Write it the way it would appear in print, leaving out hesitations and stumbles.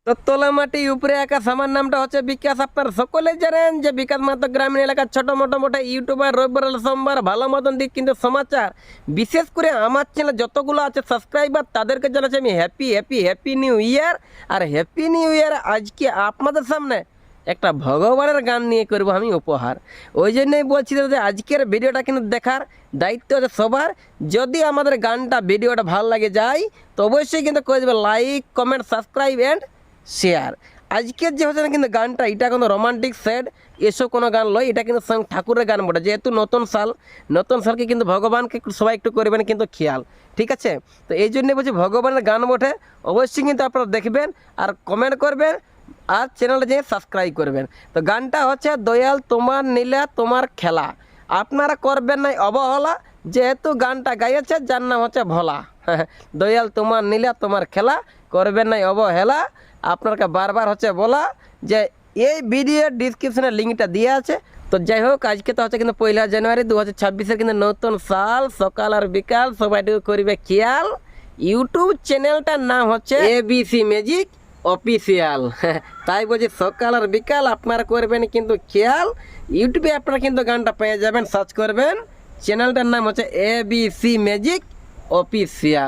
তো তোলা মাটি উপরে আকাশ, আমার নামটা হচ্ছে বিকাশ। আপনার সকলে জানেন যে বিকাশ মাত্র গ্রামীণ এলাকার ছোট মোটামোটা ইউটিউবার, রবিবার সোমবার ভালো মতন দিক কিন্তু সমাচার। বিশেষ করে আমার চ্যানেল যতগুলো আছে সাবস্ক্রাইবার তাদেরকে জানাচ্ছি আমি happy happy happy new year. আর হ্যাপি নিউ ইয়ার আজকে আপনাদের সামনে একটা ভগবানের গান নিয়ে করব আমি উপহার। ওই জন্যই বলছি যে আজকের ভিডিওটা কিন্তু দেখার দায়িত্ব আছে সবার। যদি আমাদের গানটা ভিডিওটা ভালো লাগে যায় তো অবশ্যই কিন্তু করে দেবে like, comment, subscribe and share. আজকের যে হচ্ছে না কিন্তু গানটা, এটা কোনো রোমান্টিক স্যাড এসব কোনো গান লয়, এটা কিন্তু স্বয়ং ঠাকুরের গান বটে। যেহেতু নতুন সালকে কিন্তু ভগবানকে সবাই একটু করবেন কিন্তু খেয়াল, ঠিক আছে? তো এই জন্যে বলছি ভগবানের গান বটে, অবশ্যই কিন্তু আপনারা দেখবেন আর কমেন্ট করবেন আর চ্যানেলে যেয়ে সাবস্ক্রাইব করবেন। তো গানটা হচ্ছে দয়াল তোমার নীলা তোমার খেলা। আপনারা করবেন নাই অবহেলা, যেহেতু গানটা গাইছে যার নাম হচ্ছে ভোলা। দয়াল তোমার নীলা তোমার খেলা, করবেন নাই অবহেলা। আপনাকে বারবার হচ্ছে বলা যে এই ভিডিওর ডিসক্রিপশনে লিঙ্কটা দিয়ে আছে। তো যাই হোক, আজকে তো হচ্ছে কিন্তু 1 জানুয়ারি 2026 কিন্তু নতুন সাল, সকাল আর বিকাল সবাইটুকু করিবে খেয়াল। ইউটিউব চ্যানেলটার নাম হচ্ছে ABC ম্যাজিক অফিসিয়াল। তাই বলছি সকাল আর বিকাল আপনারা করবেন কিন্তু খেয়াল। ইউটিউবে আপনারা কিন্তু গানটা পেয়ে যাবেন, সার্চ করবেন, চ্যানেলটার নাম হচ্ছে ABC ম্যাজিক অফিসিয়াল।